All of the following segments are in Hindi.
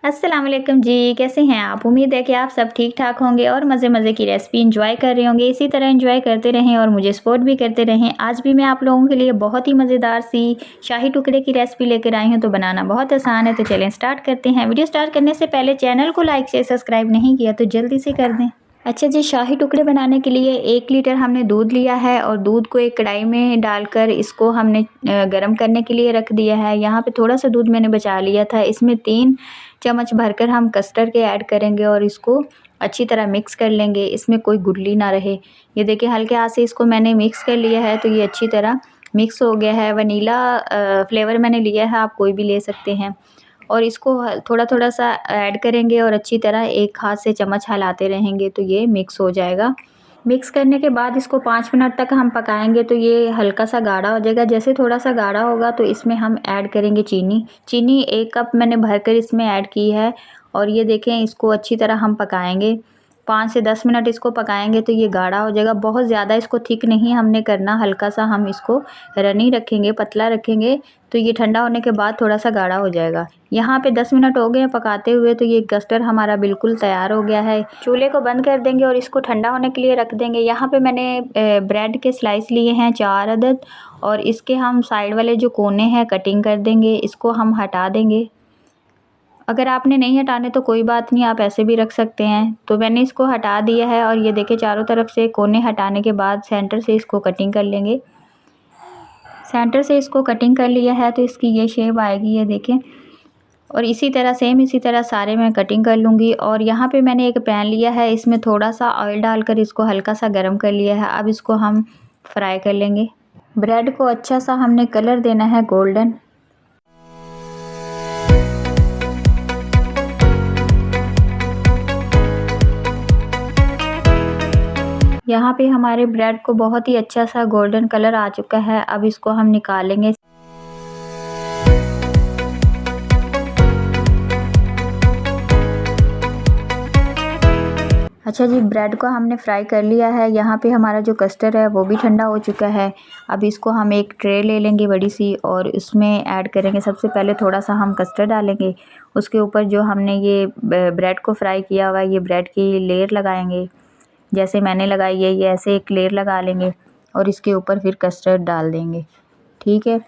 अस्सलाम वालेकुम जी, कैसे हैं आप? उम्मीद है कि आप सब ठीक-ठाक होंगे और मज़े-मज़े की रेसिपी एंजॉय कर रहे होंगे। इसी तरह एंजॉय करते रहें और मुझे सपोर्ट भी करते रहें। आज भी मैं आप लोगों के लिए बहुत ही मज़ेदार सी शाही टुकड़े की रेसिपी लेकर आई हूँ, तो बनाना बहुत आसान है। तो चलें स्टार्ट करते हैं। वीडियो स्टार्ट करने से पहले चैनल को लाइक शेयर सब्सक्राइब नहीं किया तो जल्दी से कर दें। अच्छा जी, शाही टुकड़े बनाने के लिए 1 लीटर हमने दूध लिया है और दूध को एक कढ़ाई में डालकर इसको हमने गरम करने के लिए रख दिया है। यहाँ पे थोड़ा सा दूध मैंने बचा लिया था। इसमें 3 चम्मच भरकर हम कस्टर्ड के ऐड करेंगे और इसको अच्छी तरह मिक्स कर लेंगे। इसमें कोई गुठली ना रहे। ये देखिए हल्के हाथ से इसको मैंने मिक्स कर लिया है, तो ये अच्छी तरह मिक्स हो गया है। वनीला फ्लेवर मैंने लिया है, आप कोई भी ले सकते हैं। और इसको थोड़ा-थोड़ा सा ऐड करेंगे और अच्छी तरह एक हाथ से चम्मच हिलाते रहेंगे तो ये मिक्स हो जाएगा। मिक्स करने के बाद इसको 5 मिनट तक हम पकाएंगे तो ये हल्का सा गाढ़ा हो जाएगा। जैसे थोड़ा सा गाढ़ा होगा तो इसमें हम ऐड करेंगे चीनी। चीनी 1 कप मैंने भरकर इसमें ऐड की है और ये देखें इसको अच्छी तरह हम पकाएंगे। 5 से 10 मिनट इसको पकाएंगे तो ये गाढ़ा हो जाएगा। बहुत ज़्यादा इसको थिक नहीं हमने करना, हल्का सा हम इसको रनी रखेंगे, पतला रखेंगे तो ये ठंडा होने के बाद थोड़ा सा गाढ़ा हो जाएगा। यहाँ पे 10 मिनट हो गए हैं पकाते हुए, तो ये कस्टर्ड हमारा बिल्कुल तैयार हो गया है। चूल्हे को बंद कर देंगे और इसको ठंडा होने के लिए रख देंगे। यहाँ पे मैंने ब्रेड के स्लाइस लिए हैं 4 अदद और इसके हम साइड वाले जो कोने हैं कटिंग कर देंगे। इसको हम हटा देंगे। अगर आपने नहीं हटाने तो कोई बात नहीं, आप ऐसे भी रख सकते हैं। तो मैंने इसको हटा दिया है और ये देखिए चारों तरफ से कोने हटाने के बाद सेंटर से इसको कटिंग कर लेंगे। सेंटर से इसको कटिंग कर लिया है तो इसकी ये शेप आएगी, ये देखें। और इसी तरह सेम इसी तरह सारे मैं कटिंग कर लूँगी। और यहाँ पे मैंने एक पैन लिया है, इसमें थोड़ा सा ऑयल डालकर इसको हल्का सा गर्म कर लिया है। अब इसको हम फ्राई कर लेंगे। ब्रेड को अच्छा सा हमने कलर देना है गोल्डन। यहाँ पे हमारे ब्रेड को बहुत ही अच्छा सा गोल्डन कलर आ चुका है। अब इसको हम निकालेंगे। अच्छा जी, ब्रेड को हमने फ्राई कर लिया है। यहाँ पे हमारा जो कस्टर्ड है वो भी ठंडा हो चुका है। अब इसको हम एक ट्रे ले लेंगे बड़ी सी और उसमें ऐड करेंगे। सबसे पहले थोड़ा सा हम कस्टर्ड डालेंगे, उसके ऊपर जो हमने ये ब्रेड को फ्राई किया हुआ है ये ब्रेड की लेयर लगाएंगे। जैसे मैंने लगाई है ये ऐसे एक लेयर लगा लेंगे और इसके ऊपर फिर कस्टर्ड डाल देंगे। ठीक है,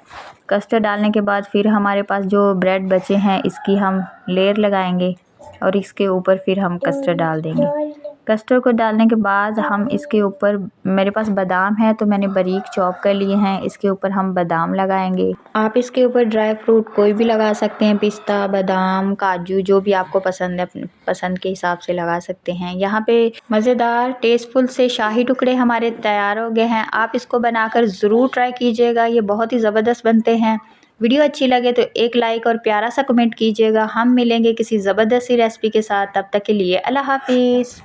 कस्टर्ड डालने के बाद फिर हमारे पास जो ब्रेड बचे हैं इसकी हम लेयर लगाएंगे और इसके ऊपर फिर हम कस्टर्ड डाल देंगे। कस्टर्ड को डालने के बाद हम इसके ऊपर, मेरे पास बादाम है तो मैंने बारीक चॉप कर लिए हैं, इसके ऊपर हम बादाम लगाएंगे। आप इसके ऊपर ड्राई फ्रूट कोई भी लगा सकते हैं, पिस्ता, बादाम, काजू, जो भी आपको पसंद है अपने पसंद के हिसाब से लगा सकते हैं। यहाँ पे मज़ेदार टेस्टफुल से शाही टुकड़े हमारे तैयार हो गए हैं। आप इसको बनाकर ज़रूर ट्राई कीजिएगा, ये बहुत ही ज़बरदस्त बनते हैं। वीडियो अच्छी लगे तो एक लाइक और प्यारा सा कमेंट कीजिएगा। हम मिलेंगे किसी ज़बरदस्त सी रेसिपी के साथ, तब तक के लिए अल्लाह हाफिज़।